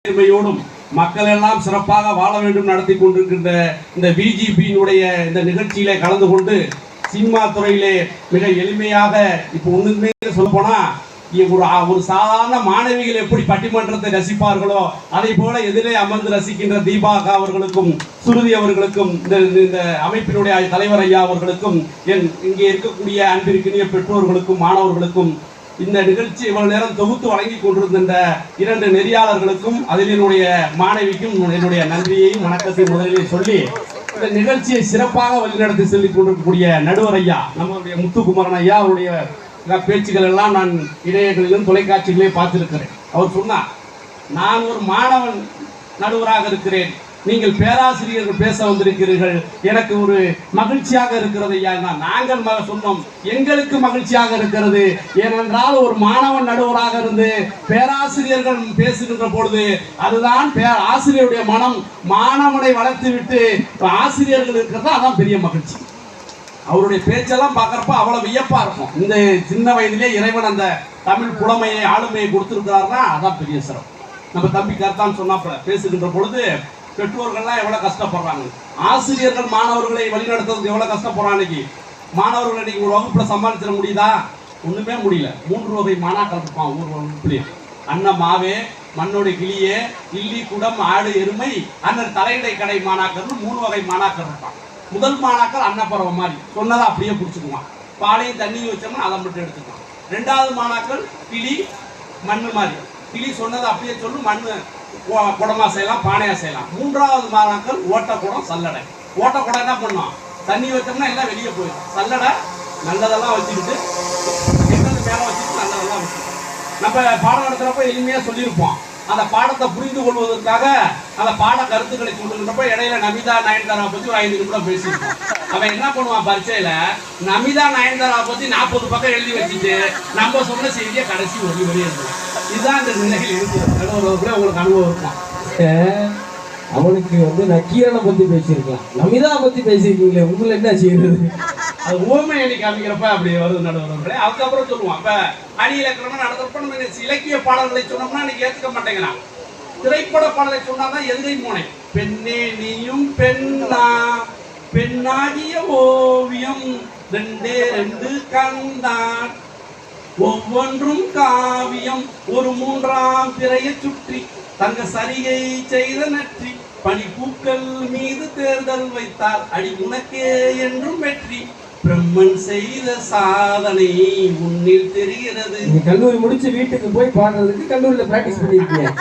நேர்மையோடும் மக்கள் எல்லாம் சிறப்பாக வாழ வேண்டும் நடத்தி கொண்டிருக்கின்ற இந்த பிஜேபியினுடைய இந்த நிகழ்ச்சியிலே கலந்து கொண்டு சினிமா துறையிலே மிக எளிமையாக இப்போ ஒண்ணுமே சொல்ல போனா ஒரு சாதாரண மாணவிகள் எப்படி பட்டிமன்றத்தை ரசிப்பார்களோ அதை போல எதிரே அமர்ந்து ரசிக்கின்ற தீபாகா அவர்களுக்கும் சுருதி அவர்களுக்கும் இந்த அமைப்பினுடைய தலைவர் ஐயா அவர்களுக்கும் இங்கே இருக்கக்கூடிய அன்பிற்கினிய பெற்றோர்களுக்கும் மாணவர்களுக்கும் இந்த நிகழ்ச்சி இவ்வளவு நேரம் தொகுத்து வழங்கி கொண்டிருந்த இரண்டு நெறியாளர்களுக்கும் அதில் என்னுடைய மாணவிக்கும் என்னுடைய நன்றியையும் வணக்கத்தை முதலில் சொல்லி இந்த நிகழ்ச்சியை சிறப்பாக வழிநடத்தி சொல்லிக் கொண்டிருக்கக்கூடிய நடுவர் ஐயா நம்மளுடைய முத்துக்குமரன் ஐயா அவருடைய பேச்சுக்கள் எல்லாம் நான் இணையங்களிலும் தொலைக்காட்சிகளே பார்த்திருக்கிறேன். அவர் சொன்னார், நான் ஒரு மாணவன் நடுவராக இருக்கிறேன், நீங்கள் பேராசிரியர்கள் பேச வந்திருக்கிறீர்கள், எனக்கு ஒரு மகிழ்ச்சியாக இருக்கிறது ஐயா. நாங்கள் சொன்னோம், எங்களுக்கு மகிழ்ச்சியாக இருக்கிறது. ஏனென்றால் ஒரு மாணவன் நடுவராக இருந்து பேராசிரியர்கள் பேசுகின்ற பொழுது அதுதான் ஆசிரியருடைய மனம் மாணவனை வளர்த்து விட்டு ஆசிரியர்கள் இருக்கிறது, அதான் பெரிய மகிழ்ச்சி. அவருடைய பேச்செல்லாம் பார்க்கறப்ப அவ்வளவு வியப்பா இருக்கும். இந்த சின்ன வயதிலே இறைவன் அந்த தமிழ் புலமையை ஆளுமையை கொடுத்திருக்கிறார்னா அதான் பெரிய சிறப்பு. நம்ம தம்பி கருத்தான் சொன்னாப்புல பேசுகின்ற பொழுது பெற்றோர்கள்லாம் எவ்வளவு கஷ்டப்படுறாங்க, ஆசிரியர்கள் மாணவர்களை வழிநடத்துறதுக்கு எவ்வளவு கஷ்டப்படுறாங்க. இன்னைக்கு மாணவர்கள் இன்னைக்கு ஒரு வகுப்புல சமாளிச்சிட முடியுதா? ஒண்ணுமே முடியல. 3 வகை மாணாக்கர் இருப்பான் ஒவ்வொரு வகுப்புலயும். அண்ணன் மாவே, மண்ணோட கிளியே, இல்லி குடம் ஆடு எருமை, அண்ணன் தலையடை கடை மாணாக்கர்னு 3 வகை மாணாக்கர் இருப்பான். முதல் மாணாக்கர் அன்னப்பறவை மாதிரி சொன்னதை அப்படியே பிடிச்சிக்குவான், பாலையும் தண்ணியும் வச்சோம்னா அதை மட்டும் எடுத்துக்குவான். 2வது மாணாக்கள் கிளி மண்ணு மாதிரி, கிளி சொன்னதை அப்படியே சொல்லு, மண்ணு குடமா செய்யலாம், பானையா செய்யலாம். 3வது மாணாக்கள் ஓட்டக்குடம் சல்லடை. ஓட்டக்குடம் என்ன பண்ணும், தண்ணி வச்சோம்னா எல்லாம் வெளியே போயிடும், சல்லடை நல்லதெல்லாம் வச்சுக்கிட்டு எங்களுக்கு மேலே வச்சுட்டு நல்லதெல்லாம் வச்சுக்கிட்டு நம்ம பாடம் நடத்துறப்ப எளிமையா சொல்லியிருப்போம். அந்த பாடத்தை புரிந்து கொள்வதற்காக அந்த பாட கருத்துக்களை சொல்லுகின்றப்ப இடையில நமிதா நயன்தாரா பத்தி ஒரு 5 நிமிடம் பேசியிருப்போம். அவன் என்ன பண்ணுவான், பரீட்சையில நமிதா நயன்தாரா பத்தி 40 பக்கம் எழுதி வச்சுட்டு நம்ம சொன்ன செய்தியை கடைசி ஒரு வரி எழுதுவோம். இதுதான் இந்த நிலையில் இருக்கிறது. உங்களுக்கு அனுபவம் இருக்கும். அவனுக்கு நக்கீரனை பத்தி பேசியிருக்கலாம், நமிதா பத்தி பேசியிருக்கீங்களே, உங்களை என்ன செய்யறது? அது ஓமை அன்னைக்கு அமைக்கிறப்ப அப்படி வருது நடுவர்களே. அதுக்கப்புறம் சொல்லுவான், இப்ப அணி இலக்கணமா நடத்துறப்ப நம்ம இலக்கிய பாடல்களை சொன்னோம்னா இன்னைக்கு ஏத்துக்க மாட்டேங்கிறான். திரைப்பட பாடலை சொன்னாதான் எதுகை மோனை. பெண்ணே நீயும் பெண்ணா, பெண்ணாகிய ஓவியம் 2 கண்டான், ஒவ்வொன்றும் காவியம், ஒரு 3ஆம் பிறையை சுற்றி தங்க சரிகை செய்த நற்றி, பனிப்பூக்கள் மீது தேர்தல் வைத்தார், அடி உனக்கே என்றும் வெற்றி, பிரம்மன் செய்த சாதனை உன்னில் தெரிகிறது. கல்லூரி முடிச்சு வீட்டுக்கு போய் பாடுறதுக்கு கல்லூரியில பிராக்டிஸ் பண்ணிருக்கீங்க.